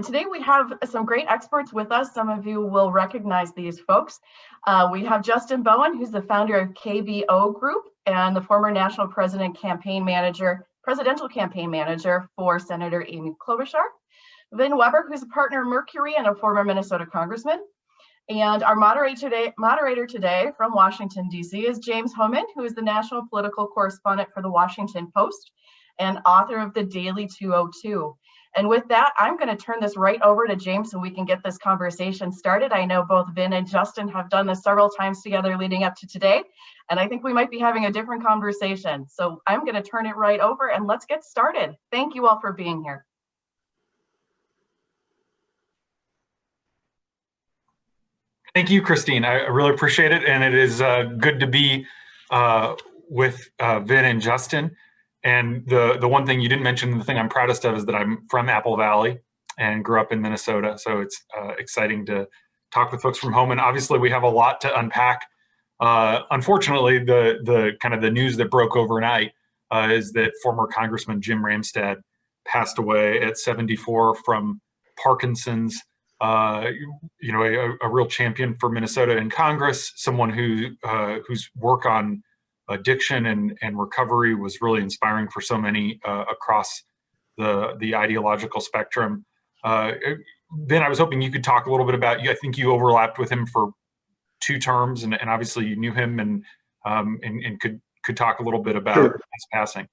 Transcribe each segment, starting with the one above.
Today we have some great experts with us. Some of you will recognize these folks. We have Justin Bowen, who's the founder of KBO Group and the former national presidential campaign manager for Senator Amy Klobuchar. Vin Weber, who's a partner of Mercury and a former Minnesota congressman. And our moderator today from Washington, D.C. is James Homan, who is the national political correspondent for the Washington Post and author of the Daily 202. And with that, I'm going to turn this right over to James so we can get this conversation started. I know both Vin and Justin have done this several times together leading up to today, and I think we might be having a different conversation. So I'm going to turn it right over and let's get started. Thank you all for being here. Thank you, Christine. I really appreciate it. And it is good to be with Vin and Justin. And the one thing you didn't mention, the thing I'm proudest of, is that I'm from Apple Valley and grew up in Minnesota. So it's exciting to talk with folks from Homan. Obviously, we have a lot to unpack. Unfortunately, the news that broke overnight is that former Congressman Jim Ramstad passed away at 74 from Parkinson's. A real champion for Minnesota in Congress, someone whose work on addiction and recovery was really inspiring for so many across the ideological spectrum. Then I was hoping you could talk a little bit about you. I think you overlapped with him for 2 terms, and obviously you knew him and could talk a little bit about his passing.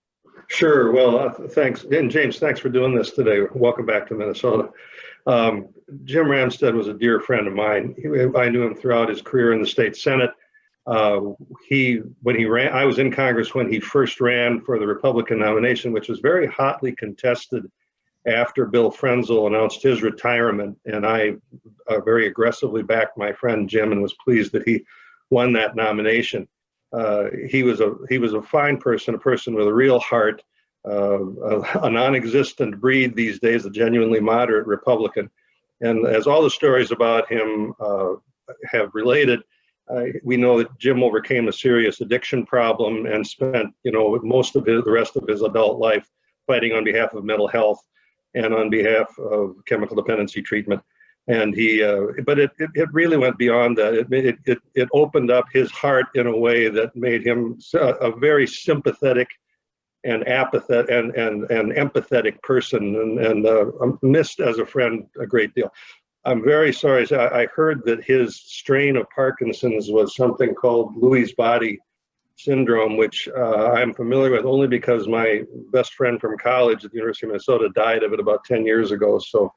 Sure. Well, thanks. And James, thanks for doing this today. Welcome back to Minnesota. Jim Ramstad was a dear friend of mine. I knew him throughout his career in the state Senate. When he ran, I was in Congress when he first ran for the Republican nomination, which was very hotly contested after Bill Frenzel announced his retirement. And I very aggressively backed my friend Jim and was pleased that he won that nomination. He was a fine person, a person with a real heart, a non-existent breed these days, a genuinely moderate Republican. And as all the stories about him have related, we know that Jim overcame a serious addiction problem and spent, most of the rest of his adult life fighting on behalf of mental health and on behalf of chemical dependency treatment. And but it really went beyond that. It opened up his heart in a way that made him a very sympathetic and apathetic and empathetic person, and missed as a friend a great deal. I'm very sorry. I heard that his strain of Parkinson's was something called Lewy body syndrome, which I'm familiar with only because my best friend from college at the University of Minnesota died of it about 10 years ago. So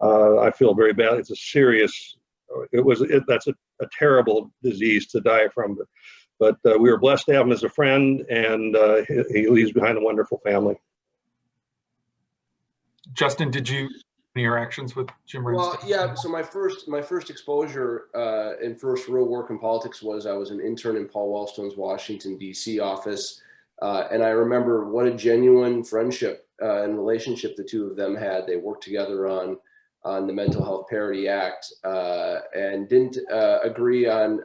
I feel very bad. It's a serious, that's a terrible disease to die from. But we were blessed to have him as a friend, and he leaves behind a wonderful family. Justin, did you any interactions with Jim Ramstad? Well, yeah. So my first exposure and first real work in politics was I was an intern in Paul Wellstone's Washington, D.C. office, and I remember what a genuine friendship and relationship the two of them had. They worked together on the Mental Health Parity Act and didn't agree on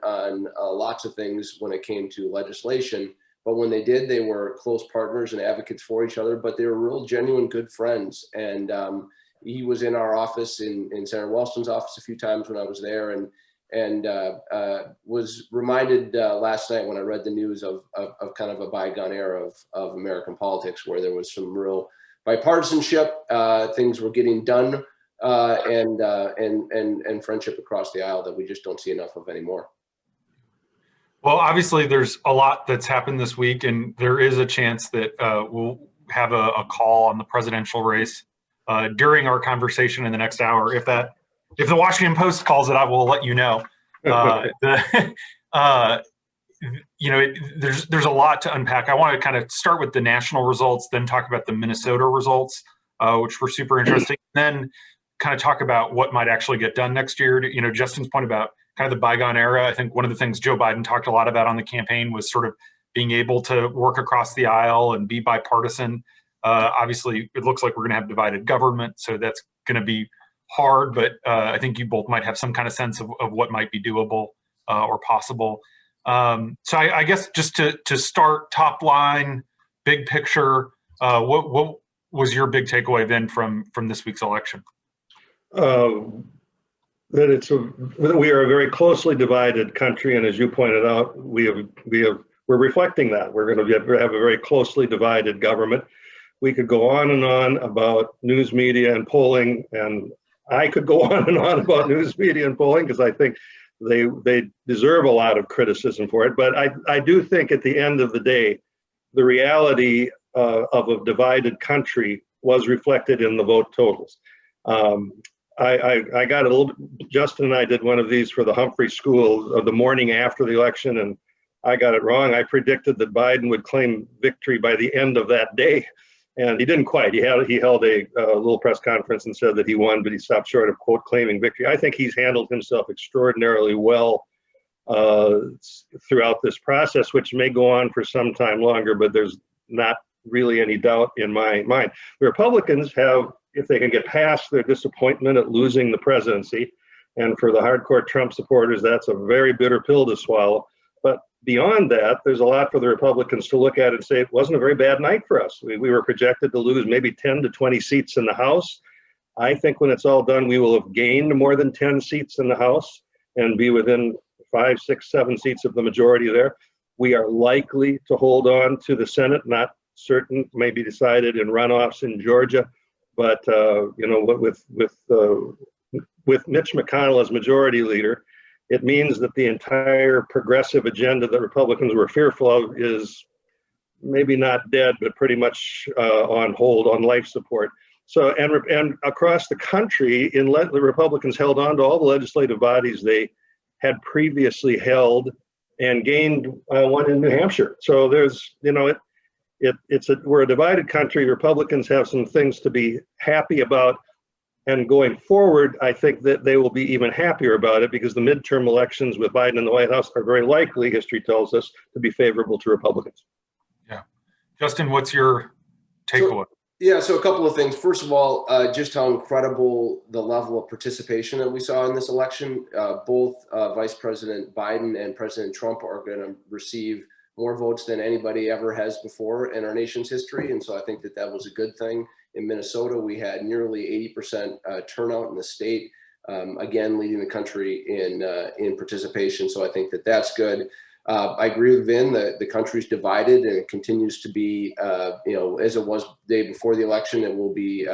lots of things when it came to legislation. But when they did, they were close partners and advocates for each other, but they were real genuine good friends. And he was in our office in Senator Wellstone's office a few times when I was there, and was reminded last night when I read the news of kind of a bygone era of American politics, where there was some real bipartisanship, things were getting done, and friendship across the aisle that we just don't see enough of anymore. Well, obviously there's a lot that's happened this week, and there is a chance that we'll have a call on the presidential race during our conversation in the next hour. If the Washington Post calls it, I will let you know. There's a lot to unpack. I want to kind of start with the national results, then talk about the Minnesota results, which were super interesting, then kind of talk about what might actually get done next year. Justin's point about kind of the bygone era. I think one of the things Joe Biden talked a lot about on the campaign was sort of being able to work across the aisle and be bipartisan. Obviously, it looks like we're going to have divided government, so that's going to be hard, but I think you both might have some kind of sense of what might be doable or possible. So I guess just to start top line, big picture, what was your big takeaway then from this week's election? that we are a very closely divided country, and as you pointed out, we're reflecting that. We're going to have a very closely divided government. We could go on and on about news media and polling, and I could go on and on about news media and polling because I think they deserve a lot of criticism for it. But I do think at the end of the day, the reality of a divided country was reflected in the vote totals. I got a little, Justin and I did one of these for the Humphrey School the morning after the election, and I got it wrong. I predicted that Biden would claim victory by the end of that day, and he didn't quite. He held a little press conference and said that he won, but he stopped short of, quote, claiming victory. I think he's handled himself extraordinarily well throughout this process, which may go on for some time longer, but there's not really any doubt in my mind. The Republicans have, if they can get past their disappointment at losing the presidency, and for the hardcore Trump supporters, that's a very bitter pill to swallow. But beyond that, there's a lot for the Republicans to look at and say, it wasn't a very bad night for us. We were projected to lose maybe 10 to 20 seats in the House. I think when it's all done, we will have gained more than 10 seats in the House and be within 5, 6, 7 seats of the majority there. We are likely to hold on to the Senate, not certain, may be decided in runoffs in Georgia. But with Mitch McConnell as majority leader, it means that the entire progressive agenda that Republicans were fearful of is maybe not dead, but pretty much on hold, on life support. So, and across the country, the Republicans held on to all the legislative bodies they had previously held and gained one in New Hampshire. So there's, we're a divided country. Republicans have some things to be happy about. And going forward, I think that they will be even happier about it because the midterm elections with Biden in the White House are very likely, history tells us, to be favorable to Republicans. Yeah. Justin, what's your takeaway? So a couple of things. First of all, just how incredible the level of participation that we saw in this election. Both Vice President Biden and President Trump are going to receive more votes than anybody ever has before in our nation's history. And so I think that was a good thing. In Minnesota, we had nearly 80% turnout in the state, again, leading the country in participation. So I think that that's good. I agree with Vin that the country's divided and it continues to be, as it was the day before the election, it will be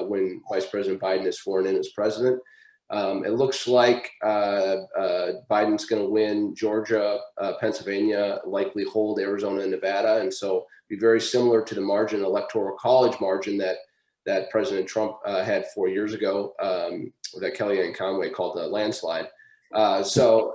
when Vice President Biden is sworn in as president. It looks like Biden's going to win Georgia, Pennsylvania, likely hold Arizona and Nevada. And so be very similar to the electoral college margin that President Trump had 4 years ago, that Kellyanne Conway called a landslide. So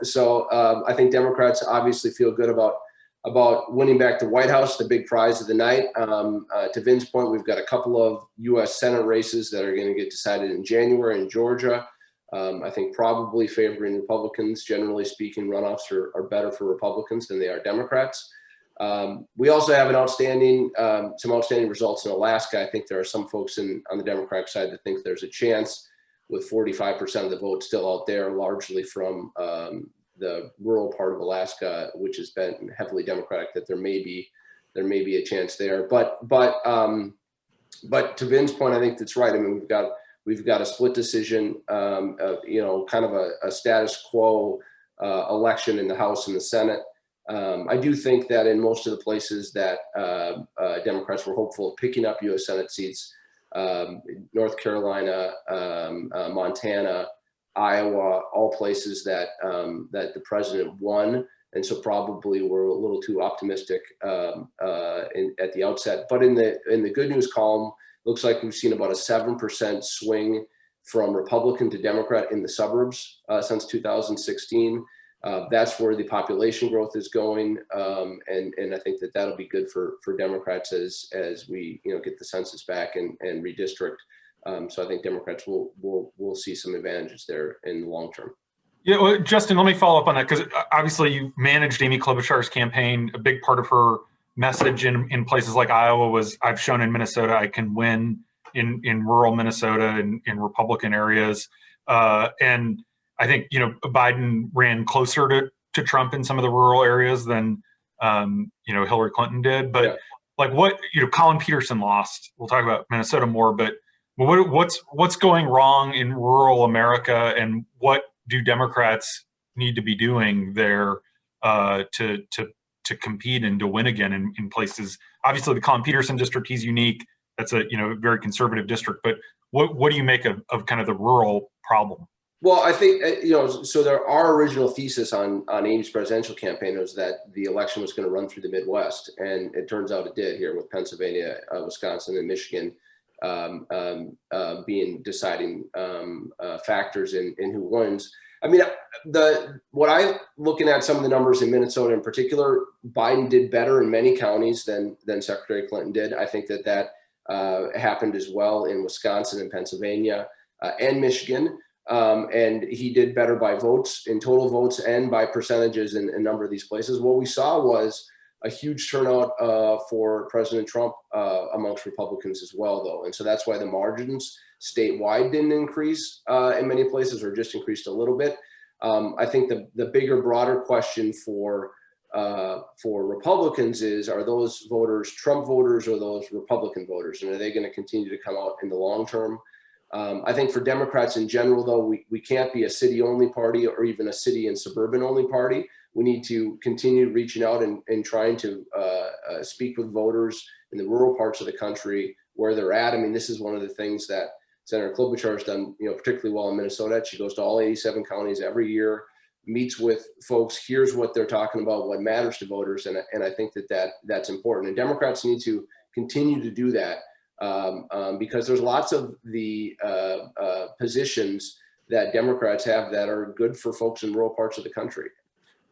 I think Democrats obviously feel good about winning back the White House, the big prize of the night. To Vin's point, we've got a couple of U.S. Senate races that are going to get decided in January in Georgia. I think probably favoring Republicans. Generally speaking, runoffs are better for Republicans than they are Democrats. We also have some outstanding results in Alaska. I think there are some folks on the Democratic side that think there's a chance, with 45% of the vote still out there, largely from the rural part of Alaska, which has been heavily Democratic, that there may be a chance there. But to Vin's point, I think that's right. I mean, we've got a split decision, kind of a status quo election in the House and the Senate. I do think that in most of the places that Democrats were hopeful of picking up U.S. Senate seats, North Carolina, Montana, Iowa, all places that the president won, and so probably we're a little too optimistic at the outset. But in the good news column, looks like we've seen about a 7% swing from Republican to Democrat in the suburbs since 2016. That's where the population growth is going, and I think that'll be good for Democrats as we get the census back and redistrict. So I think Democrats will see some advantages there in the long term. Yeah, well, Justin, let me follow up on that because obviously you managed Amy Klobuchar's campaign. A big part of her message in places like Iowa was, I've shown in Minnesota I can win in rural Minnesota and in Republican areas, and I think Biden ran closer to Trump in some of the rural areas than Hillary Clinton did. But like Colin Peterson lost. We'll talk about Minnesota more, but What's going wrong in rural America, and what do Democrats need to be doing there to compete and to win again in places? Obviously, the Colin Peterson district, he's unique. That's a very conservative district. But what do you make of kind of the rural problem? Well, I think, so our original thesis on Amy's presidential campaign was that the election was going to run through the Midwest. And it turns out it did here with Pennsylvania, Wisconsin, and Michigan being deciding factors in who wins. I mean, what I looking at some of the numbers in Minnesota in particular, Biden did better in many counties than Secretary Clinton did. I think that happened as well in Wisconsin and Pennsylvania and Michigan. And he did better by votes, in total votes, and by percentages in a number of these places. What we saw was a huge turnout for President Trump amongst Republicans as well, though. And so that's why the margins statewide didn't increase in many places, or just increased a little bit. I think the bigger, broader question for Republicans is, are those voters Trump voters or those Republican voters? And are they going to continue to come out in the long term? I think for Democrats in general, though, we can't be a city-only party or even a city and suburban-only party. We need to continue reaching out and trying to speak with voters in the rural parts of the country where they're at. I mean, this is one of the things that Senator Klobuchar has done, particularly well in Minnesota. She goes to all 87 counties every year, meets with folks, hears what they're talking about, what matters to voters, and I think that's important. And Democrats need to continue to do that. Because there's lots of the positions that Democrats have that are good for folks in rural parts of the country.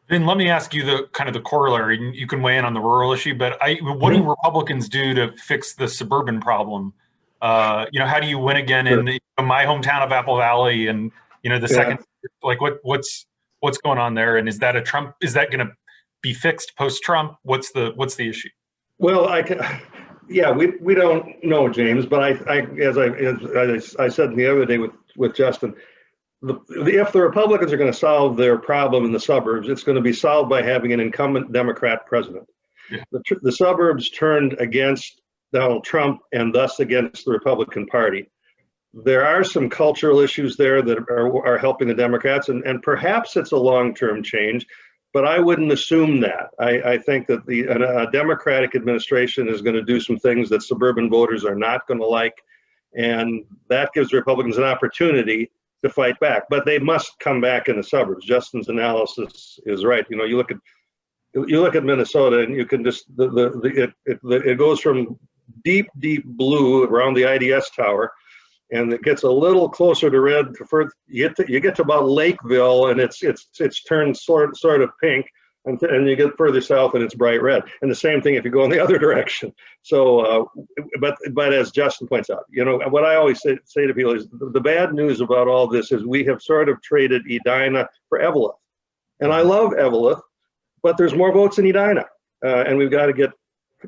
Then let me ask you the corollary. You can weigh in on the rural issue, but what do Republicans do to fix the suburban problem? How do you win again in my hometown of Apple Valley, and the second, like what's going on there? And is that going to be fixed post-Trump? What's the issue? Well, we don't know, James, but as I said the other day with Justin, if the Republicans are going to solve their problem in the suburbs, it's going to be solved by having an incumbent Democrat president. Yeah. The suburbs turned against Donald Trump and thus against the Republican Party. There are some cultural issues there that are helping the Democrats, and perhaps it's a long-term change. But I wouldn't assume that. I think that a Democratic administration is going to do some things that suburban voters are not going to like, and that gives Republicans an opportunity to fight back. But they must come back in the suburbs. Justin's analysis is right. You look at Minnesota, and you can just it goes from deep blue around the IDS tower, and it gets a little closer to red. You get to about Lakeville, and it's turned sort of pink, and you get further south, and it's bright red. And the same thing if you go in the other direction. So, but as Justin points out, what I always say to people is the bad news about all this is we have sort of traded Edina for Eveleth, and I love Eveleth, but there's more votes in Edina, and we've got to get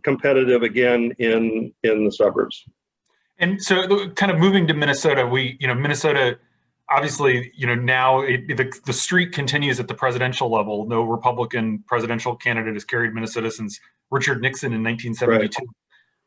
competitive again in the suburbs. And so kind of moving to Minnesota, Minnesota, obviously, now the streak continues at the presidential level. No Republican presidential candidate has carried Minnesota since Richard Nixon in 1972.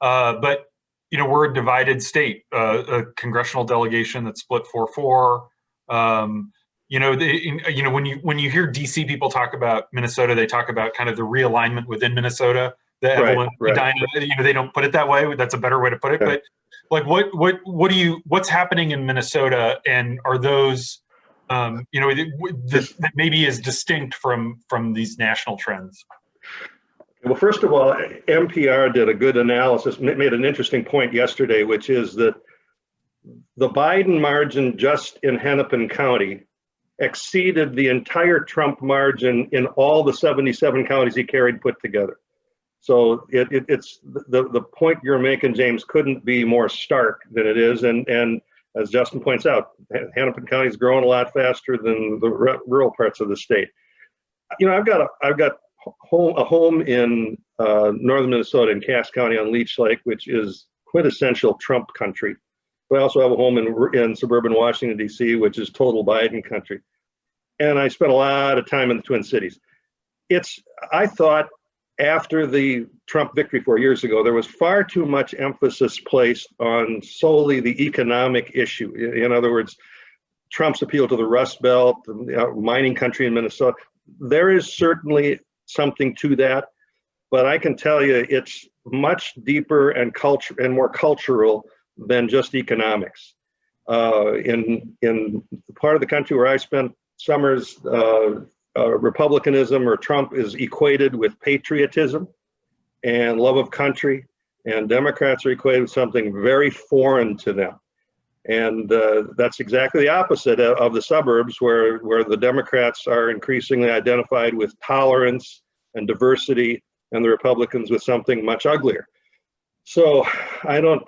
Right. But, we're a divided state, a congressional delegation that's split 4-4. When you hear DC people talk about Minnesota, they talk about kind of the realignment within Minnesota. Right. They don't put it that way. That's a better way to put it. Okay. But what's happening in Minnesota, and are those that maybe is distinct from these national trends? Well, first of all, NPR did a good analysis, made an interesting point yesterday, which is that the Biden margin just in Hennepin County exceeded the entire Trump margin in all the 77 counties he carried put together. So it's the point you're making, James, couldn't be more stark than it is. And as Justin points out, Hennepin County is growing a lot faster than the rural parts of the state. I've got a home in northern Minnesota in Cass County on Leech Lake, which is quintessential Trump country. But I also have a home in suburban Washington, D.C., which is total Biden country. And I spent a lot of time in the Twin Cities. I thought after the Trump victory 4 years ago, there was far too much emphasis placed on solely the economic issue. In other words, Trump's appeal to the Rust Belt, the mining country in Minnesota. There is certainly something to that, but I can tell you it's much deeper and more cultural than just economics. In the part of the country where I spent summers, Republicanism or Trump is equated with patriotism and love of country, and Democrats are equated with something very foreign to them. And that's exactly the opposite of the suburbs, where the Democrats are increasingly identified with tolerance and diversity, and the Republicans with something much uglier. So I don't,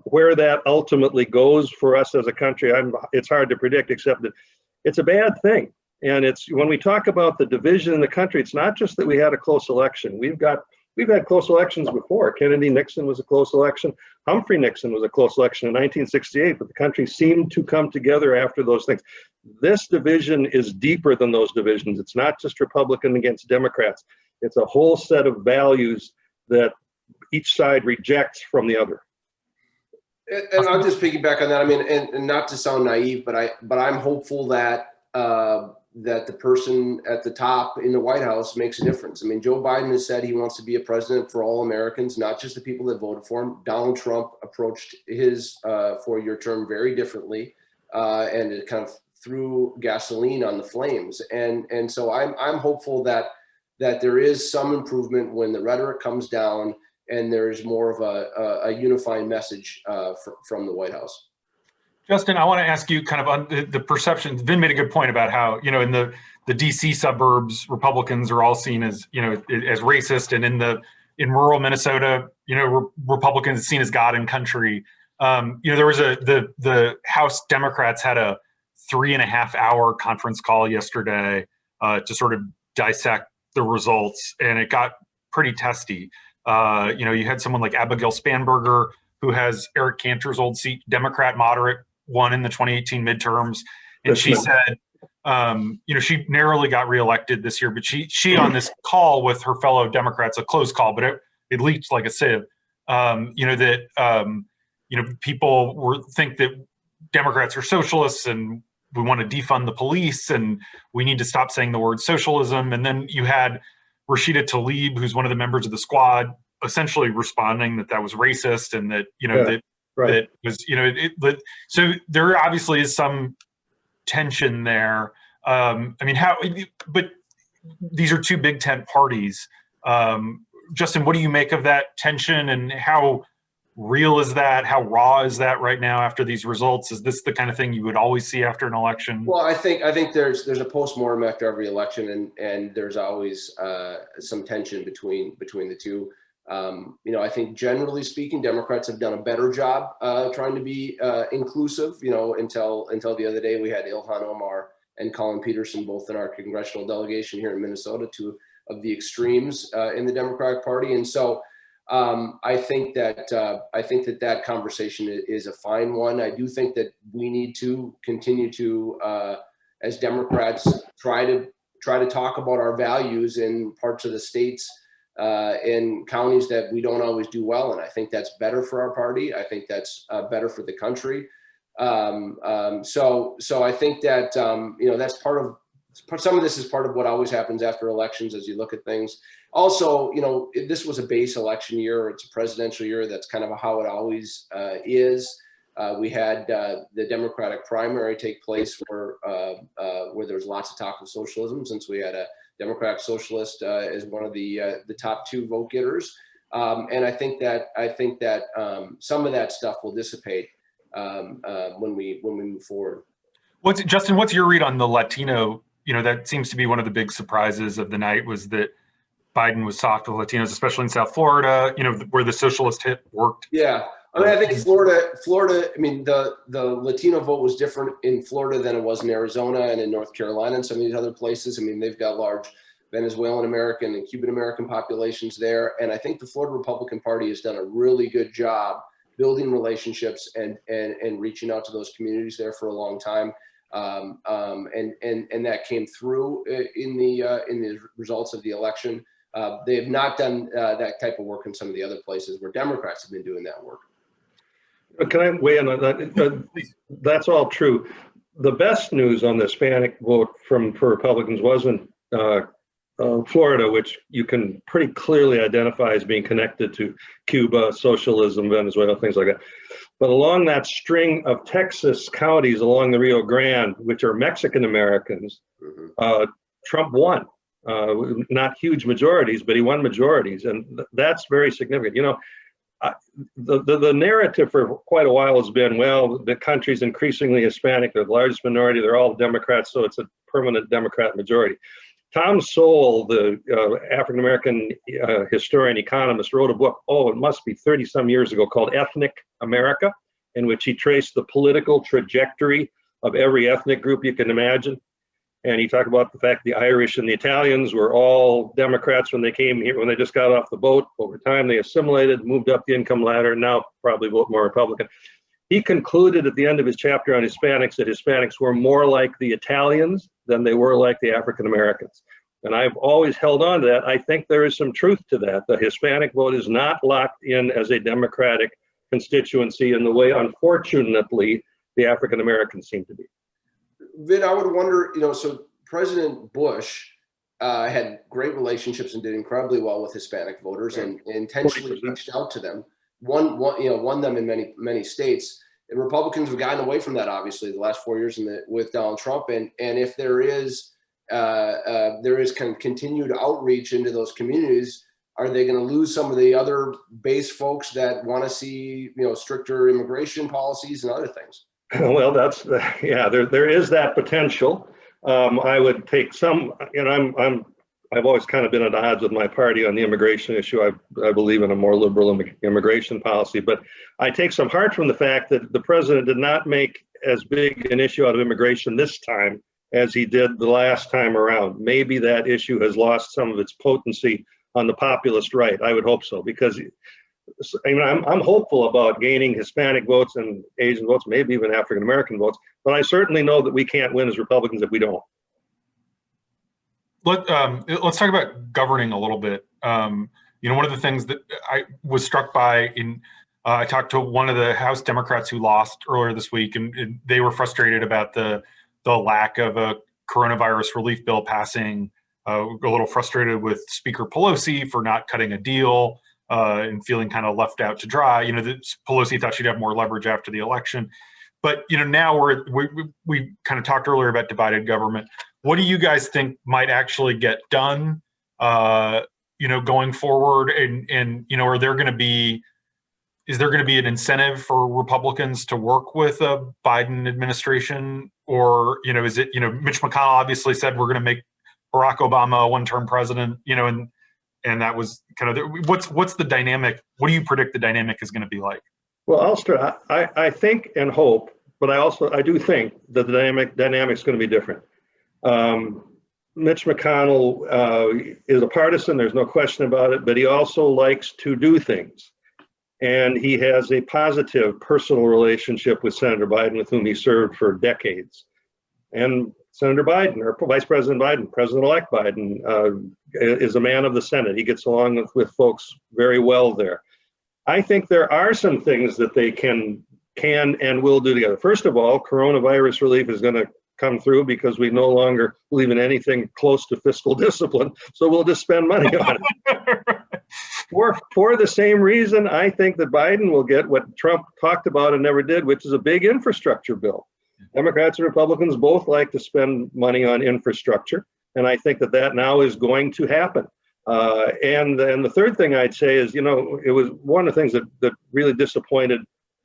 where that ultimately goes for us as a country, it's hard to predict, except that it's a bad thing. And it's, when we talk about the division in the country, it's not just that we had a close election. We've had close elections before. Kennedy-Nixon was a close election. Humphrey-Nixon was a close election in 1968, but the country seemed to come together after those things. This division is deeper than those divisions. It's not just Republican against Democrats. It's a whole set of values that each side rejects from the other. And I'll just piggyback on that. I mean, and not to sound naive, but I'm hopeful that that the person at the top in the White House makes a difference. I mean, Joe Biden has said he wants to be a president for all Americans, not just the people that voted for him. Donald Trump approached his 4-year term very differently, and it kind of threw gasoline on the flames. And so I'm hopeful that there is some improvement when the rhetoric comes down and there's more of a unifying message from the White House. Justin, I want to ask you kind of on the perception. Vin made a good point about how, in the DC suburbs, Republicans are all seen as, as racist, and in rural Minnesota, Republicans are seen as God and country. There was the House Democrats had a 3.5-hour conference call yesterday to sort of dissect the results, and it got pretty testy. You had someone like Abigail Spanberger, who has Eric Cantor's old seat, Democrat moderate, won in the 2018 midterms, and she said, she narrowly got reelected this year, but she on this call with her fellow Democrats, a close call, but it leaked like a sieve. People think that Democrats are socialists and we want to defund the police and we need to stop saying the word socialism. And then you had Rashida Tlaib, who's one of the members of the squad, essentially responding that was racist and that, that was, so there obviously is some tension there. But these are two big tent parties. Justin, what do you make of that tension, and how real is that? How raw is that right now after these results? Is this the kind of thing you would always see after an election? Well, I think there's a postmortem after every election, and there's always some tension between the two. I think generally speaking, Democrats have done a better job trying to be inclusive. Until the other day, we had Ilhan Omar and Colin Peterson both in our congressional delegation here in Minnesota, two of the extremes in the Democratic Party, and so I think that conversation is a fine one. I do think that we need to continue to, as Democrats, try to talk about our values in parts of the states, in counties that we don't always do well. And I think that's better for our party. I think that's better for the country. So I think that, that's some of this is part of what always happens after elections as you look at things. Also, this was a base election year. It's a presidential year. That's kind of how it always is. We had the Democratic primary take place where there was lots of talk of socialism, since we had a Democratic socialist as one of the top two vote getters, and I think that some of that stuff will dissipate when we move forward. Justin, what's your read on the Latino? That seems to be one of the big surprises of the night, was that Biden was soft with Latinos, especially in South Florida, where the socialist hit worked. Yeah. I think Florida, the Latino vote was different in Florida than it was in Arizona and in North Carolina and some of these other places. They've got large Venezuelan American and Cuban American populations there. And I think the Florida Republican Party has done a really good job building relationships and reaching out to those communities there for a long time. And that came through in the results of the election. They have not done that type of work in some of the other places where Democrats have been doing that work. Can I weigh in on that? That's all true. The best news on the Hispanic vote for Republicans wasn't Florida, which you can pretty clearly identify as being connected to Cuba, socialism, Venezuela, things like that. But along that string of Texas counties along the Rio Grande, which are Mexican Americans, Trump won. Not huge majorities, but he won majorities, and that's very significant. You know, the narrative for quite a while has been, well, the country's increasingly Hispanic, they're the largest minority, they're all Democrats, so it's a permanent Democrat majority. Tom Sowell, the African-American historian, economist, wrote a book, it must be 30-some years ago, called Ethnic America, in which he traced the political trajectory of every ethnic group you can imagine. And he talked about the fact the Irish and the Italians were all Democrats when they came here, when they just got off the boat. Over time, they assimilated, moved up the income ladder, and now probably vote more Republican. He concluded at the end of his chapter on Hispanics that Hispanics were more like the Italians than they were like the African Americans. And I've always held on to that. I think there is some truth to that. The Hispanic vote is not locked in as a Democratic constituency in the way, unfortunately, the African Americans seem to be. Vin, I would wonder, so President Bush had great relationships and did incredibly well with Hispanic voters, and intentionally 40%. Reached out to them, won them in many states. And Republicans have gotten away from that, obviously, the last 4 years with Donald Trump. And if there is kind of continued outreach into those communities, are they going to lose some of the other base folks that want to see, stricter immigration policies and other things? Well, there is that potential. I would take some, I've always kind of been at odds with my party on the immigration issue. I believe in a more liberal immigration policy, but I take some heart from the fact that the president did not make as big an issue out of immigration this time as he did the last time around. Maybe that issue has lost some of its potency on the populist right. I would hope so, because I'm hopeful about gaining Hispanic votes and Asian votes, maybe even African American votes, but I certainly know that we can't win as Republicans if we don't. Let's talk about governing a little bit. One of the things that I was struck by I talked to one of the House Democrats who lost earlier this week, and they were frustrated about the lack of a coronavirus relief bill passing, a little frustrated with Speaker Pelosi for not cutting a deal. And feeling kind of left out to dry. Pelosi thought she'd have more leverage after the election. But, now we kind of talked earlier about divided government. What do you guys think might actually get done, going forward? And is there going to be an incentive for Republicans to work with a Biden administration? Or, is it, Mitch McConnell obviously said we're going to make Barack Obama a one-term president, and that was kind of what's the dynamic? What do you predict the dynamic is going to be like? Well, I'll start. I think and hope, but I do think that the dynamic is going to be different. Mitch McConnell is a partisan. There's no question about it, but he also likes to do things. And he has a positive personal relationship with Senator Biden, with whom he served for decades. And Senator Biden, or Vice President Biden, President-elect Biden, is a man of the Senate. He gets along with folks very well there. I think there are some things that they can and will do together. First of all, coronavirus relief is going to come through because we no longer believe in anything close to fiscal discipline, so we'll just spend money on it. For the same reason, I think that Biden will get what Trump talked about and never did, which is a big infrastructure bill. Democrats and Republicans both like to spend money on infrastructure, and I think that now is going to happen. And the third thing I'd say is, it was one of the things that really disappointed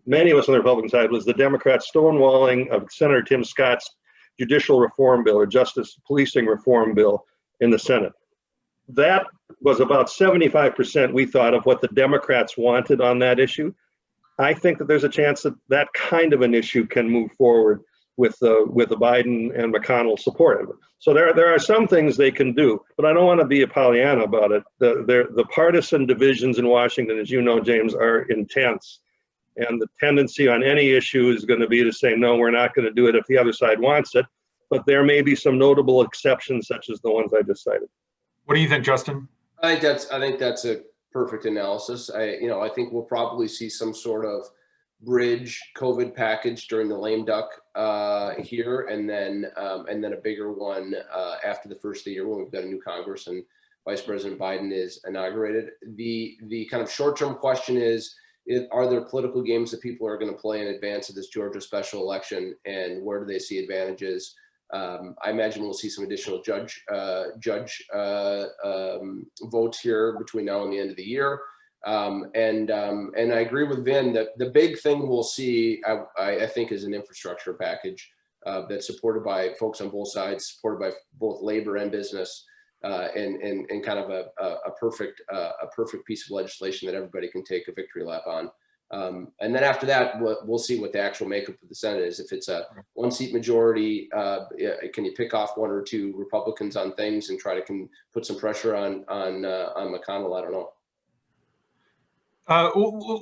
many of us on the Republican side was the Democrats' stonewalling of Senator Tim Scott's judicial reform bill, or justice policing reform bill, in the Senate. That was about 75%, we thought, of what the Democrats wanted on that issue. I think that there's a chance that kind of an issue can move forward with the Biden and McConnell support. So there are some things they can do, but I don't want to be a Pollyanna about it. The partisan divisions in Washington, as you know, James, are intense. And the tendency on any issue is going to be to say, no, we're not going to do it if the other side wants it. But there may be some notable exceptions, such as the ones I just cited. What do you think, Justin? I think that's a perfect analysis. I think we'll probably see some sort of bridge COVID package during the lame duck here, and then a bigger one after the first of the year when we've got a new Congress and Vice President Biden is inaugurated. The kind of short-term question is, are there political games that people are going to play in advance of this Georgia special election, and where do they see advantages? I imagine we'll see some additional judge votes here between now and the end of the year. And I agree with Vin that the big thing we'll see, I think, is an infrastructure package that's supported by folks on both sides, supported by both labor and business, and kind of a perfect piece of legislation that everybody can take a victory lap on. And then after that, we'll see what the actual makeup of the Senate is. If it's a one-seat majority, can you pick off one or two Republicans on things and try to put some pressure on McConnell? I don't know.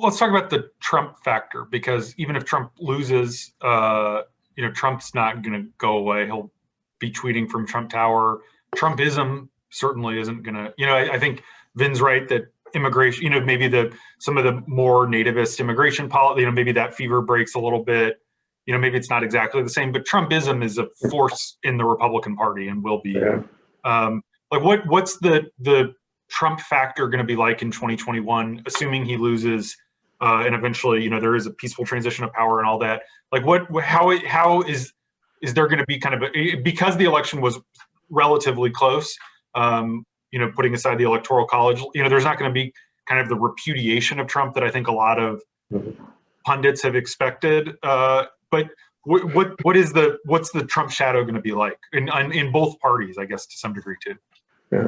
Let's talk about the Trump factor, because even if Trump loses, Trump's not going to go away. He'll be tweeting from Trump Tower. Trumpism certainly isn't going to, I think Vin's right that immigration, maybe some of the more nativist immigration policy, maybe that fever breaks a little bit. Maybe it's not exactly the same, but Trumpism is a force in the Republican Party and will be. Yeah. What's the Trump factor going to be like in 2021, assuming he loses, and eventually, there is a peaceful transition of power and all that? How is there going to be kind of because the election was relatively close, putting aside the Electoral College, there's not going to be kind of the repudiation of Trump that I think a lot of pundits have expected. But what's the Trump shadow going to be like in both parties, I guess, to some degree too? Yeah.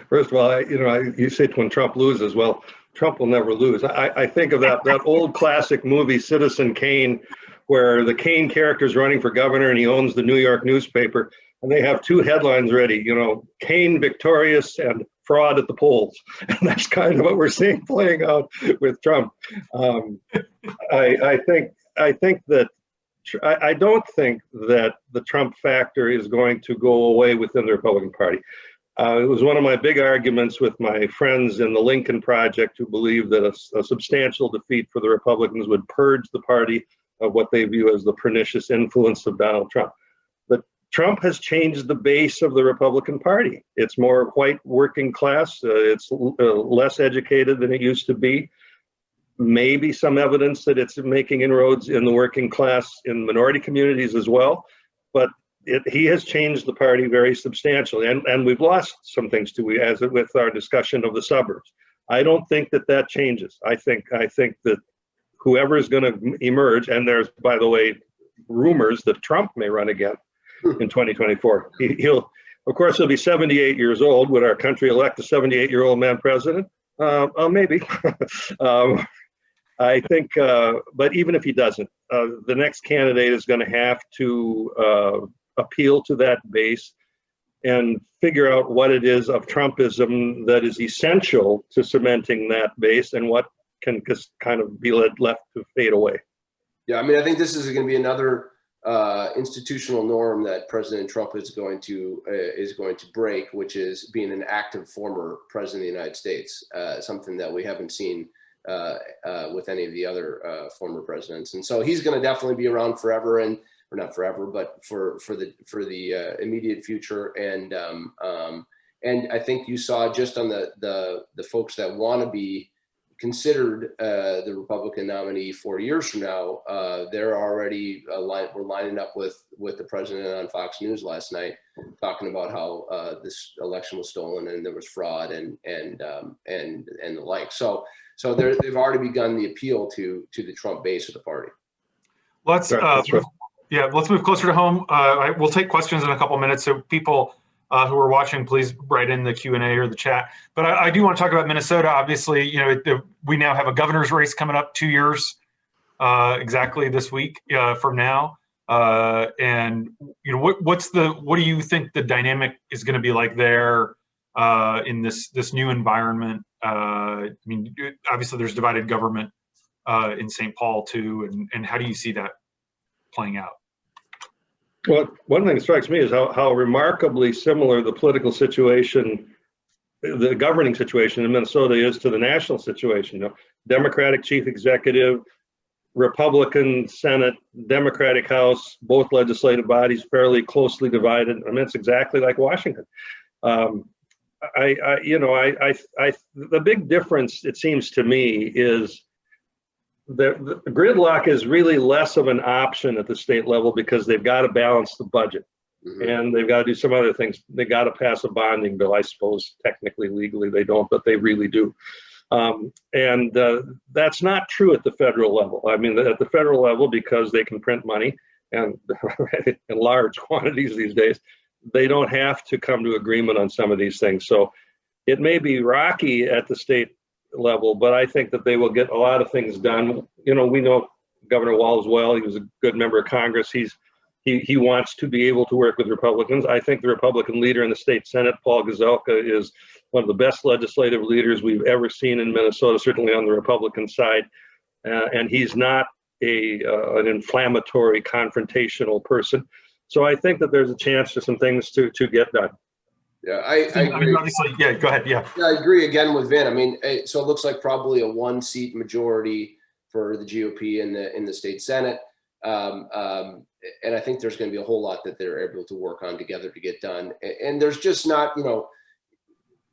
First of all, you say when Trump loses, well, Trump will never lose. I think of that old classic movie, Citizen Kane, where the Kane character is running for governor and he owns the New York newspaper, and they have two headlines ready, Kane victorious and fraud at the polls. And that's kind of what we're seeing playing out with Trump. I don't think that the Trump factor is going to go away within the Republican Party. It was one of my big arguments with my friends in the Lincoln Project, who believe that a substantial defeat for the Republicans would purge the party of what they view as the pernicious influence of Donald Trump. But Trump has changed the base of the Republican Party. It's more white working class. It's less educated than it used to be. Maybe some evidence that it's making inroads in the working class in minority communities as well. But he has changed the party very substantially, and we've lost some things too, as with our discussion of the suburbs. I don't think that changes. I think that whoever is going to emerge, and there's, by the way, rumors that Trump may run again in 2024. He'll be 78 years old. Would our country elect a 78-year-old man president? Maybe. I think, but even if he doesn't, the next candidate is going to have to appeal to that base and figure out what it is of Trumpism that is essential to cementing that base and what can just kind of be left to fade away. Yeah, I think this is going to be another institutional norm that President Trump is going to break, which is being an active former president of the United States, something that we haven't seen with any of the other former presidents. And so he's going to definitely be around forever, or not forever, but for the immediate future. And I think you saw just on the folks that want to be considered the Republican nominee 4 years from now, they're already we're lining up with the president on Fox News last night, talking about how this election was stolen and there was fraud and the like. So they've already begun the appeal to the Trump base of the party. Let's move closer to home. We'll take questions in a couple minutes. So people who are watching, please write in the Q&A or the chat. But I do want to talk about Minnesota. Obviously, we now have a governor's race coming up 2 years exactly this week from now. And what do you think the dynamic is going to be like there in this new environment? Obviously there's divided government in St. Paul too, and how do you see that playing out? Well, one thing that strikes me is how remarkably similar the political situation the governing situation in Minnesota is to the national situation. You know, Democratic chief executive, Republican Senate, Democratic House, both legislative bodies fairly closely divided. I mean, it's exactly like Washington. The big difference, it seems to me, is the gridlock is really less of an option at the state level because they've got to balance the budget. And they've got to do some other things. They got to pass a bonding bill. I suppose technically, legally, they don't, but they really do. That's not true at the federal level. I mean, at the federal level, because they can print money and in large quantities these days, they don't have to come to agreement on some of these things. So it may be rocky at the state level, but I think that they will get a lot of things done. You know, we know Governor Walz well. He was a good member of Congress. He wants to be able to work with Republicans. I think the Republican leader in the state Senate, Paul Gazelka, is one of the best legislative leaders we've ever seen in Minnesota, certainly on the Republican side. And he's not an inflammatory, confrontational person. So I think that there's a chance for some things to get done. Yeah, I agree. I mean, obviously, yeah, go ahead. Yeah, I agree again with Vin. I mean, so it looks like probably a 1-seat majority for the GOP in the state Senate. And I think there's going to be a whole lot that they're able to work on together to get done. And there's just not,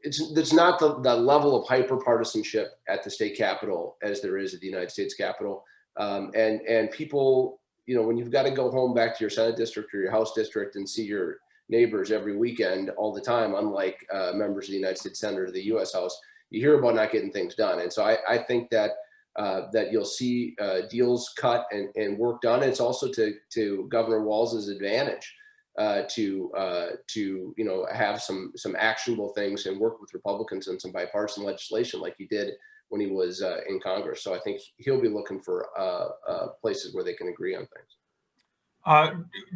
it's not the level of hyper partisanship at the state capitol as there is at the United States Capitol. And people, when you've got to go home back to your Senate district or your House district and see your neighbors every weekend all the time, unlike members of the United States Senate or the U.S. House, you hear about not getting things done. And so I think that you'll see deals cut and work done. It's also to Governor Walz's advantage to have some actionable things and work with Republicans on some bipartisan legislation like he did when he was in Congress. So I think he'll be looking for places where they can agree on things.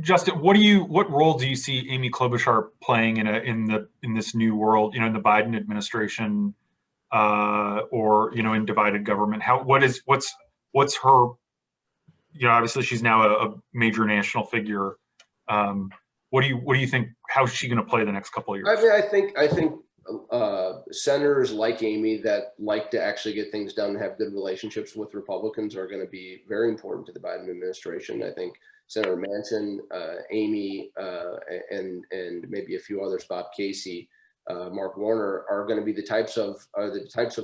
Justin, what role do you see Amy Klobuchar playing in this new world? In the Biden administration, or in divided government? What's her? Obviously she's now a major national figure. What do you think? How's she going to play the next couple of years? I mean, I think senators like Amy that like to actually get things done and have good relationships with Republicans are going to be very important to the Biden administration. I think Senator Manchin, Amy, and maybe a few others, Bob Casey, Mark Warner, are going to be the types of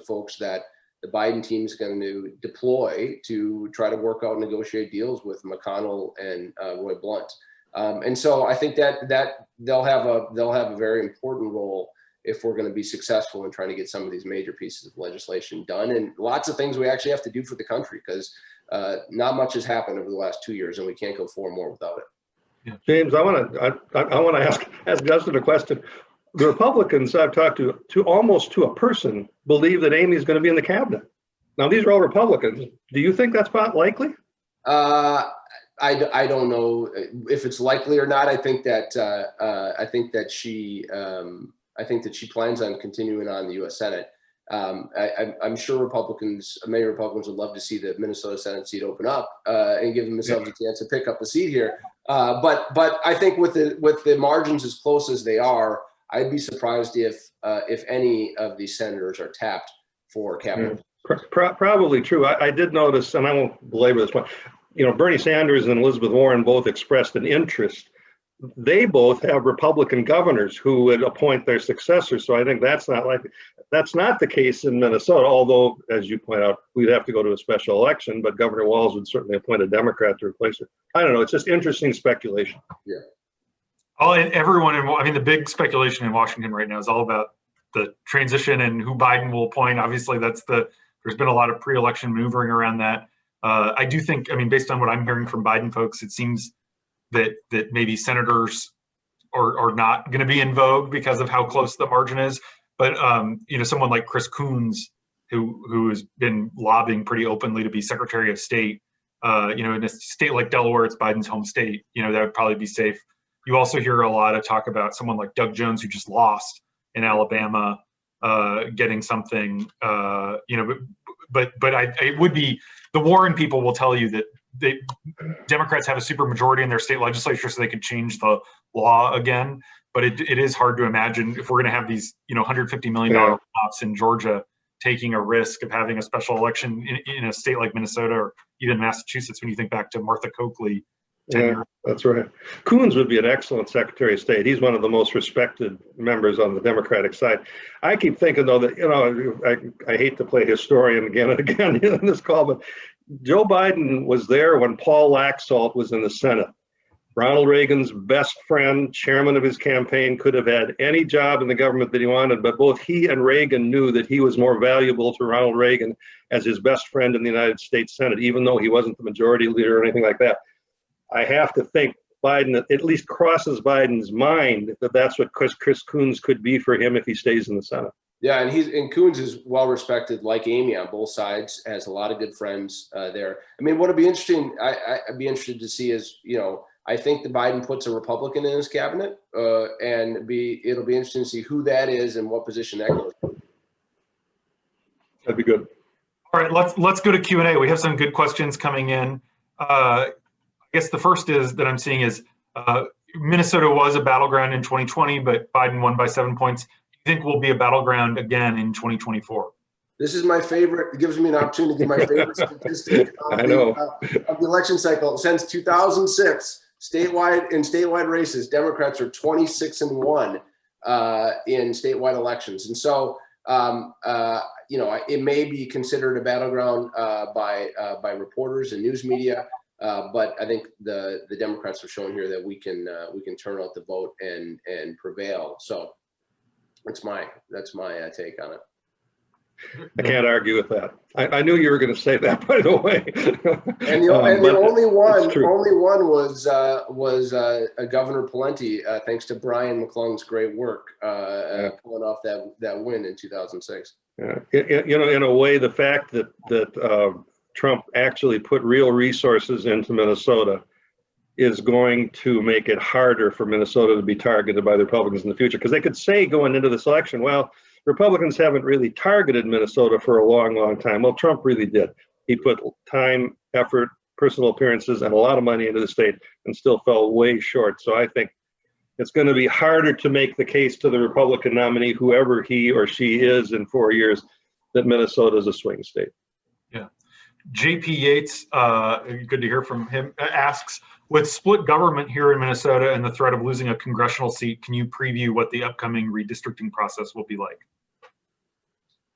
folks that the Biden team is going to deploy to try to work out and negotiate deals with McConnell and Roy Blunt. And so I think that they'll have a very important role if we're going to be successful in trying to get some of these major pieces of legislation done, and lots of things we actually have to do for the country, because not much has happened over the last 2 years, and we can't go 4 more without it. Yeah. James, I want to ask Justin a question. The Republicans I've talked to almost to a person believe that Amy's going to be in the cabinet. Now, these are all Republicans. Do you think that's not likely? I don't know if it's likely or not. I think that she plans on continuing on the U.S. Senate. I'm sure many Republicans would love to see the Minnesota Senate seat open up and give themselves a chance to pick up a seat here. But I think with the margins as close as they are, I'd be surprised if any of these senators are tapped for cabinet. Probably true. I did notice, and I won't belabor this point, Bernie Sanders and Elizabeth Warren both expressed an interest. They both have Republican governors who would appoint their successors. So I think that's not likely. That's not the case in Minnesota, although, as you point out, we'd have to go to a special election, but Governor Walz would certainly appoint a Democrat to replace her. I don't know. It's just interesting speculation. Yeah. Oh, and the big speculation in Washington right now is all about the transition and who Biden will appoint. Obviously, there's been a lot of pre-election maneuvering around that. I do think, based on what I'm hearing from Biden folks, it seems that maybe senators are not going to be in vogue because of how close the margin is. But someone like Chris Coons, who has been lobbying pretty openly to be Secretary of State, in a state like Delaware, it's Biden's home state. That would probably be safe. You also hear a lot of talk about someone like Doug Jones, who just lost in Alabama, getting something. But it would be, the Warren people will tell you that Democrats have a supermajority in their state legislature, so they could change the law again. but it is hard to imagine if we're going to have these, $150 million plots in Georgia taking a risk of having a special election in a state like Minnesota or even Massachusetts when you think back to Martha Coakley. Yeah, that's right. Coons would be an excellent Secretary of State. He's one of the most respected members on the Democratic side. I keep thinking, though, that, I hate to play historian again and again in this call, but Joe Biden was there when Paul Laxalt was in the Senate. Ronald Reagan's best friend, chairman of his campaign, could have had any job in the government that he wanted, but both he and Reagan knew that he was more valuable to Ronald Reagan as his best friend in the United States Senate, even though he wasn't the majority leader or anything like that. I have to think Biden, at least crosses Biden's mind that that's what Chris Coons could be for him if he stays in the Senate. Yeah, and Coons is well respected, like Amy, on both sides. Has a lot of good friends there. I mean, what'd be interesting, I'd be interested to see is, I think that Biden puts a Republican in his cabinet, and it'll be interesting to see who that is and what position that goes. That'd be good. All right, let's go to Q&A. We have some good questions coming in. I guess the first that I'm seeing is Minnesota was a battleground in 2020, but Biden won by 7 points. Do you think will be a battleground again in 2024? This is my favorite. It gives me an opportunity to give my favorite statistic of the election cycle. Since 2006, statewide races, Democrats are 26-1 in statewide elections. And so, it may be considered a battleground by reporters and news media. But I think the Democrats have shown here that we can turn out the vote and prevail. So that's my take on it. I can't argue with that. I knew you were going to say that, by the way. And the only one was Governor Pawlenty, thanks to Brian McClung's great work pulling off that win in 2006. Yeah. In a way, the fact that Trump actually put real resources into Minnesota is going to make it harder for Minnesota to be targeted by the Republicans in the future. Because they could say going into this election, well, Republicans haven't really targeted Minnesota for a long, long time. Well, Trump really did. He put time, effort, personal appearances, and a lot of money into the state and still fell way short. So I think it's going to be harder to make the case to the Republican nominee, whoever he or she is in 4 years, that Minnesota is a swing state. Yeah. JP Yates, good to hear from him, asks, with split government here in Minnesota and the threat of losing a congressional seat, can you preview what the upcoming redistricting process will be like?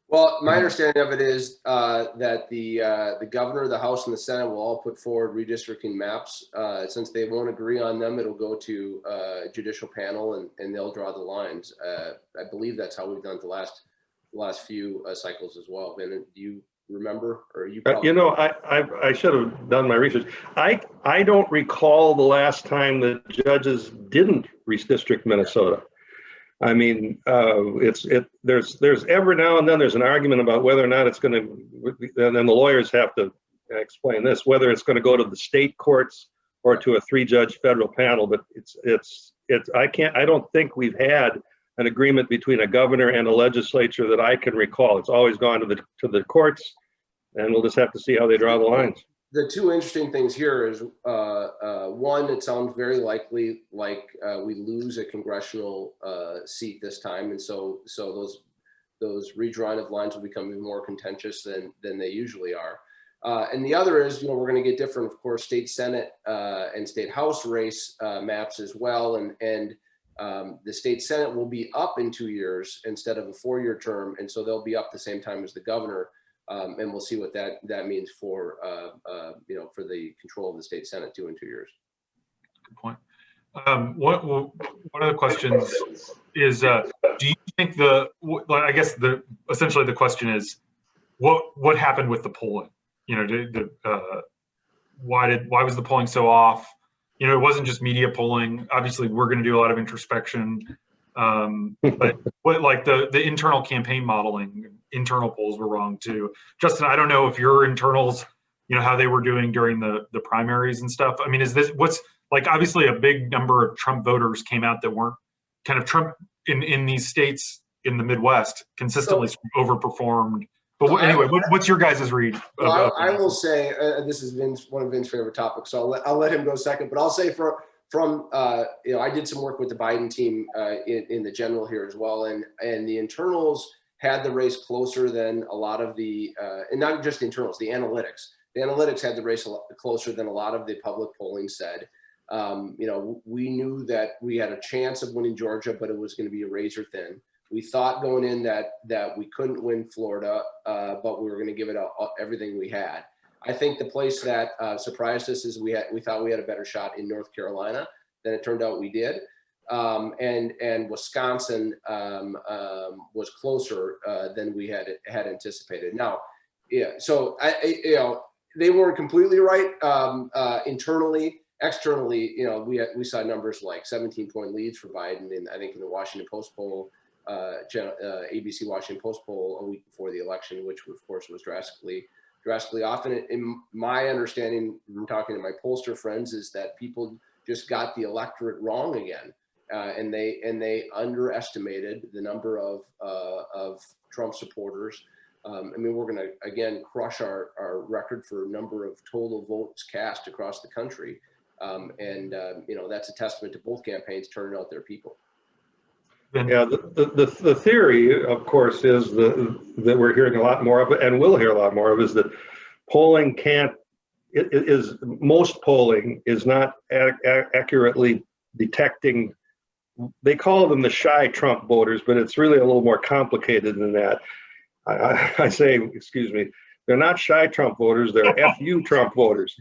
Well, my understanding of it is that the governor, the House, and the Senate will all put forward redistricting maps. Since they won't agree on them, it'll go to a judicial panel and they'll draw the lines. I believe that's how we've done it the last few cycles as well. Ben, do you remember, or you probably I should have done my research. I don't recall the last time the judges didn't redistrict Minnesota. I mean, there's every now and then there's an argument about whether or not it's going to, and then the lawyers have to explain this, whether it's going to go to the state courts or to a 3-judge federal panel. But I don't think we've had an agreement between a governor and a legislature that I can recall. It's always gone to the courts, and we'll just have to see how they draw the lines. The two interesting things here is one, it sounds very likely like we lose a congressional seat this time, and so those redrawing of lines will become even more contentious than they usually are. And the other is, we're going to get different, of course, state Senate and state House race maps as well, and the state Senate will be up in 2 years instead of a 4-year term, and so they'll be up the same time as the governor. And we'll see what that means for for the control of the state Senate too in 2 years. Good point. One of the questions is, do you think essentially the question is, what happened with the polling? Why was the polling so off? It wasn't just media polling. Obviously, we're going to do a lot of introspection. But what, the internal campaign modeling, internal polls were wrong too. Justin, I don't know if your internals, how they were doing during the primaries and stuff. I mean, obviously a big number of Trump voters came out that weren't kind of Trump in these states in the Midwest consistently overperformed. But anyway, what's your guys' read? I will say, this is one of Vince's favorite topics, so I'll let him go second. But I'll say for from, I did some work with the Biden team in the general here as well. And the internals had the race closer than a lot of the, and not just the internals, the analytics. The analytics had the race a lot closer than a lot of the public polling said. We knew that we had a chance of winning Georgia, but it was going to be a razor thin. We thought going in that we couldn't win Florida, but we were going to give it everything we had. I think the place that surprised us is we thought we had a better shot in North Carolina than it turned out we did, and Wisconsin was closer than we had anticipated. Now, yeah, so they weren't completely right internally. Externally, we saw numbers like 17-point leads for Biden, and I think in the Washington Post poll, ABC Washington Post poll a week before the election, which of course was drastically off. And in my understanding from talking to my pollster friends is that people just got the electorate wrong again, and they underestimated the number of Trump supporters. We're going to again crush our record for number of total votes cast across the country. That's a testament to both campaigns turning out their people. Yeah, the theory, of course, is that we're hearing a lot more of it, and will hear a lot more of, is that polling most polling is not accurately detecting. They call them the shy Trump voters, but it's really a little more complicated than that. I say, excuse me, they're not shy Trump voters, they're FU Trump voters.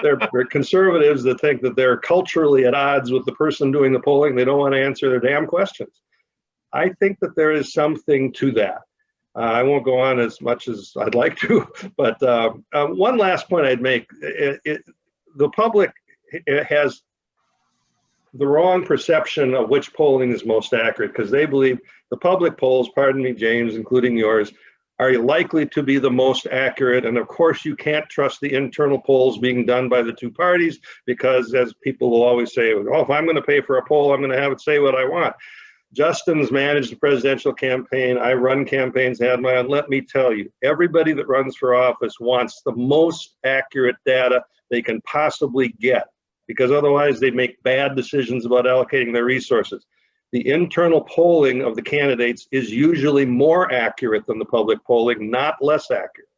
They're conservatives that think that they're culturally at odds with the person doing the polling. They don't want to answer their damn questions. I think that there is something to that. I won't go on as much as I'd like to, but one last point I'd make. The public has the wrong perception of which polling is most accurate, because they believe the public polls, pardon me, James, including yours, are likely to be the most accurate. And of course, you can't trust the internal polls being done by the two parties, because as people will always say, oh, if I'm going to pay for a poll, I'm going to have it say what I want. Justin's managed the presidential campaign. I run campaigns, had my own. Let me tell you, everybody that runs for office wants the most accurate data they can possibly get, because otherwise they make bad decisions about allocating their resources. The internal polling of the candidates is usually more accurate than the public polling, not less accurate.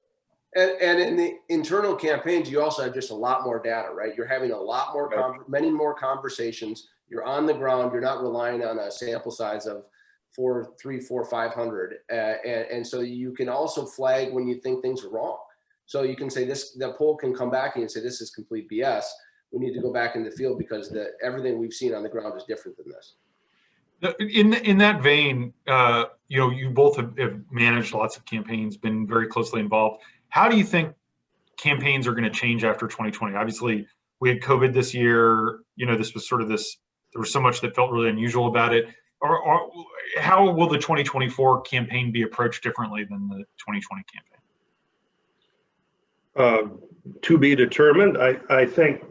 And in the internal campaigns, you also have just a lot more data, right? You're having a lot more, many more conversations. You're on the ground. You're not relying on a sample size of 500. And so you can also flag when you think things are wrong. So you can say the poll can come back and you say, this is complete BS. We need to go back in the field because everything we've seen on the ground is different than this. In that vein, you both have managed lots of campaigns, been very closely involved. How do you think campaigns are going to change after 2020? Obviously, we had COVID this year. This was sort of this. There was so much that felt really unusual about it. Or how will the 2024 campaign be approached differently than the 2020 campaign? To be determined. I think,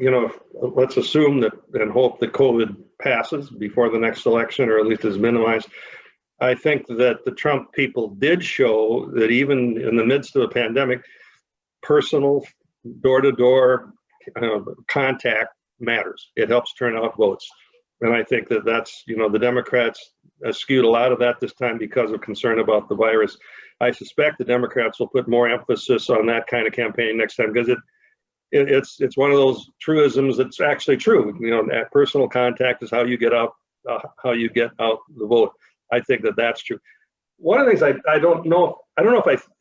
let's assume that and hope that COVID passes before the next election, or at least is minimized. I think that the Trump people did show that even in the midst of a pandemic, personal, door-to-door contact matters. It helps turn out votes. And I think that's, the Democrats skewed a lot of that this time because of concern about the virus. I suspect the Democrats will put more emphasis on that kind of campaign next time, because it's one of those truisms that's actually true. That personal contact is how you get out the vote. I think that's true. One of the things I don't know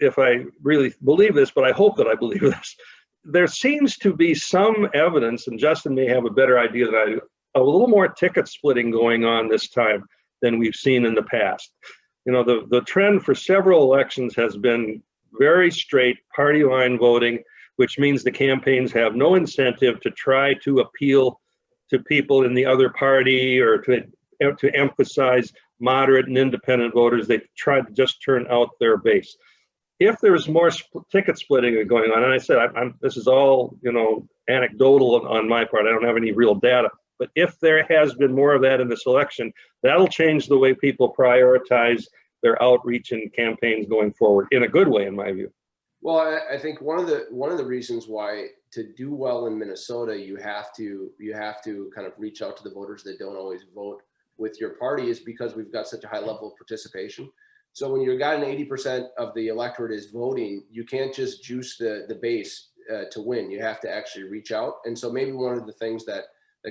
if I really believe this, but I hope that I believe this. There seems to be some evidence, and Justin may have a better idea than I do, a little more ticket splitting going on this time than we've seen in the past. The trend for several elections has been very straight party line voting, which means the campaigns have no incentive to try to appeal to people in the other party or to emphasize moderate and independent voters. They try to just turn out their base. If there's more ticket splitting going on, and I said this is all anecdotal on my part, I don't have any real data, but if there has been more of that in this election, that'll change the way people prioritize their outreach and campaigns going forward in a good way, in my view. Well, I think one of the reasons why do well in Minnesota, you have to kind of reach out to the voters that don't always vote with your party, is because we've got such a high level of participation. So when you've got an 80% of the electorate is voting, you can't just juice the base to win. You have to actually reach out. And so maybe one of the things that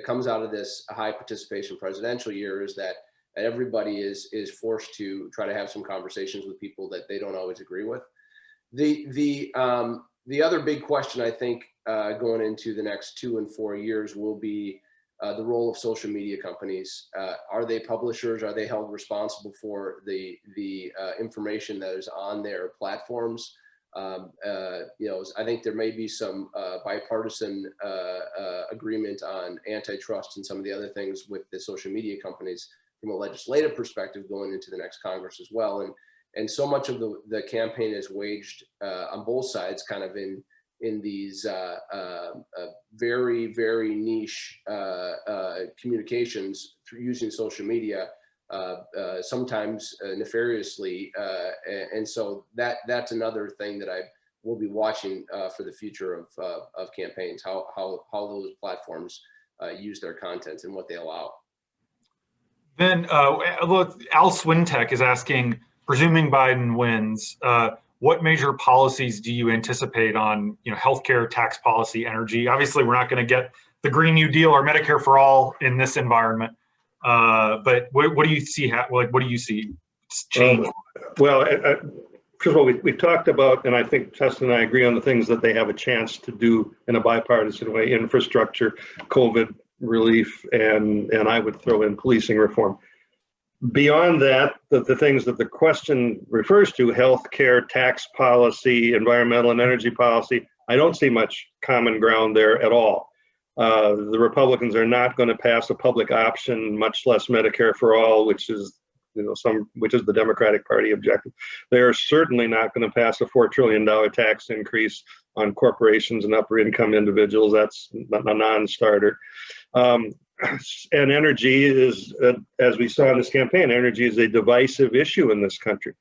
comes out of this high participation presidential year is that everybody is forced to try to have some conversations with people that they don't always agree with. The other big question, I think, going into the next 2 and 4 years will be the role of social media companies. Are they publishers? Are they held responsible for the information that is on their platforms? I think there may be some bipartisan agreement on antitrust and some of the other things with the social media companies from a legislative perspective going into the next Congress as well. And so much of the campaign is waged on both sides, kind of in these very, very niche communications through using social media, sometimes nefariously. And so that's another thing that I will be watching for the future of campaigns, how those platforms use their content and what they allow. Then look, Al Swintek is asking, presuming Biden wins, what major policies do you anticipate on, healthcare, tax policy, energy? Obviously, we're not going to get the Green New Deal or Medicare for all in this environment. But what do you see? What do you see change? Well, first of all, we talked about, and I think Justin and I agree on the things that they have a chance to do in a bipartisan way: infrastructure, COVID relief, and I would throw in policing reform. Beyond that, the things that the question refers to, healthcare, tax policy, environmental and energy policy, I don't see much common ground there at all. The Republicans are not going to pass a public option, much less Medicare for all, which is the Democratic Party objective. They are certainly not going to pass a $4 trillion tax increase on corporations and upper income individuals. That's a non-starter. And energy is, as we saw in this campaign, energy is a divisive issue in this country.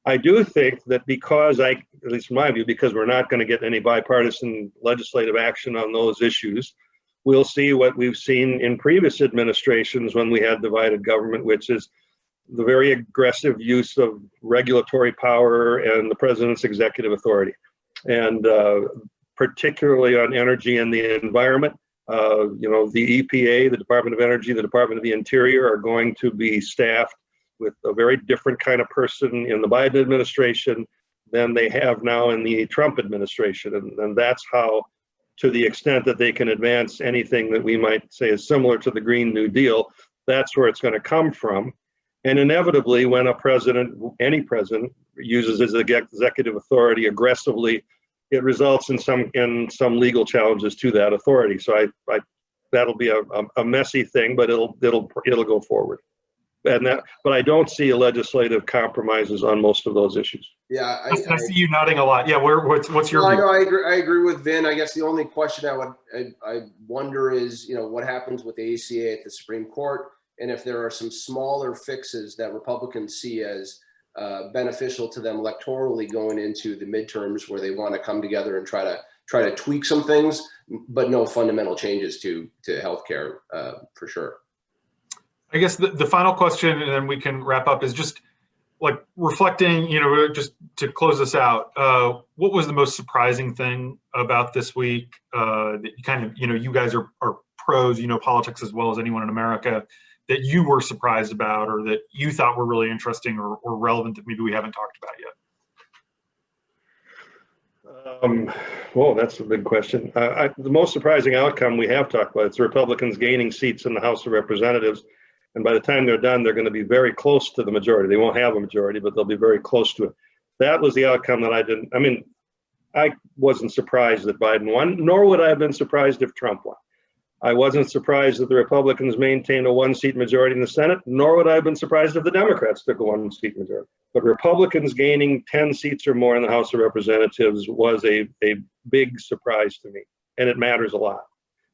I do think that at least in my view, because we're not going to get any bipartisan legislative action on those issues, we'll see what we've seen in previous administrations when we had divided government, which is the very aggressive use of regulatory power and the president's executive authority. And particularly on energy and the environment, the EPA, the Department of Energy, the Department of the Interior are going to be staffed with a very different kind of person in the Biden administration than they have now in the Trump administration. And that's how, to the extent that they can advance anything that we might say is similar to the Green New Deal, that's where it's going to come from. And inevitably, when any president uses his executive authority aggressively, it results in some legal challenges to that authority. So that'll be a messy thing, but it'll go forward. But I don't see legislative compromises on most of those issues. Yeah, I see you nodding a lot. Yeah, what's your view? I agree with Vin. I guess the only question I wonder is, what happens with the ACA at the Supreme Court, and if there are some smaller fixes that Republicans see as beneficial to them electorally going into the midterms, where they want to come together and try to tweak some things, but no fundamental changes to healthcare for sure. I guess the final question, and then we can wrap up, is just like reflecting, just to close this out, what was the most surprising thing about this week that you kind of, you guys are pros, politics as well as anyone in America, that you were surprised about, or that you thought were really interesting or relevant that maybe we haven't talked about yet? Well, that's a big question. The most surprising outcome we have talked about, it's the Republicans gaining seats in the House of Representatives. And by the time they're done, they're going to be very close to the majority. They won't have a majority, but they'll be very close to it. That was the outcome that I wasn't surprised that Biden won, nor would I have been surprised if Trump won. I wasn't surprised that the Republicans maintained a 1-seat majority in the Senate, nor would I have been surprised if the Democrats took a 1-seat majority. But Republicans gaining 10 seats or more in the House of Representatives was a big surprise to me. And it matters a lot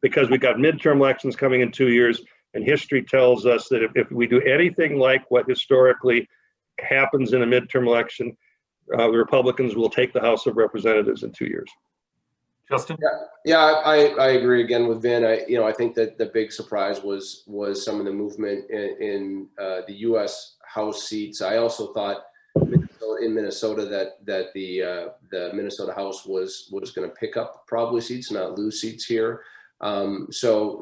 because we've got midterm elections coming in 2 years. And history tells us that if we do anything like what historically happens in a midterm election, the Republicans will take the House of Representatives in 2 years. Justin? Yeah, I agree again with Vin. I think that the big surprise was some of the movement in the U.S. House seats. I also thought in Minnesota that the Minnesota House was going to pick up probably seats, not lose seats here. So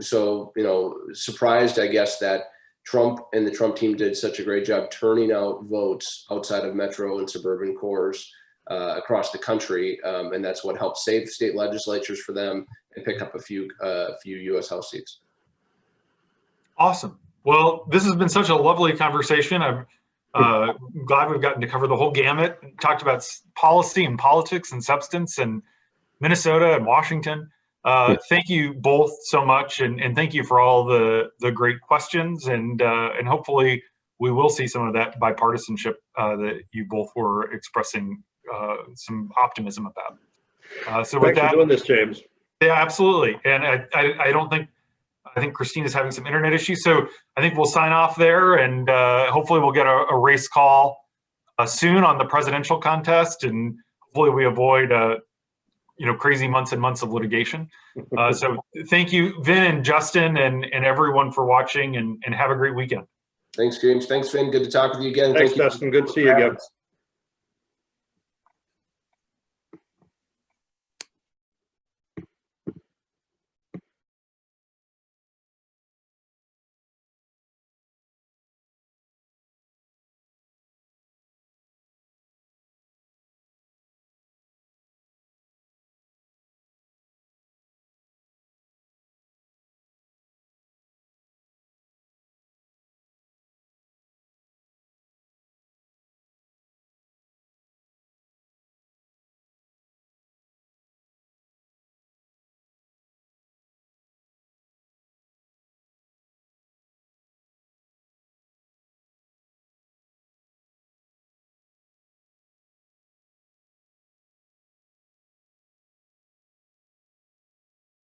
surprised, I guess, that Trump and the Trump team did such a great job turning out votes outside of metro and suburban cores across the country, and that's what helped save state legislatures for them and pick up a few U.S. House seats. Awesome. Well, this has been such a lovely conversation. I'm glad we've gotten to cover the whole gamut, talked about policy and politics and substance and Minnesota and Washington. Thank you both so much, and thank you for all the great questions, and hopefully we will see some of that bipartisanship that you both were expressing some optimism about. So with Thanks that, for doing this, James. Yeah, absolutely. And I think Christine is having some internet issues, so I think we'll sign off there, and hopefully we'll get a race call soon on the presidential contest, and hopefully we avoid crazy months and months of litigation. So thank you, Vin and Justin, and everyone for watching, and have a great weekend. Thanks, James. Thanks, Vin. Good to talk with you again. Thanks, Thank you. Justin. Good to see you again.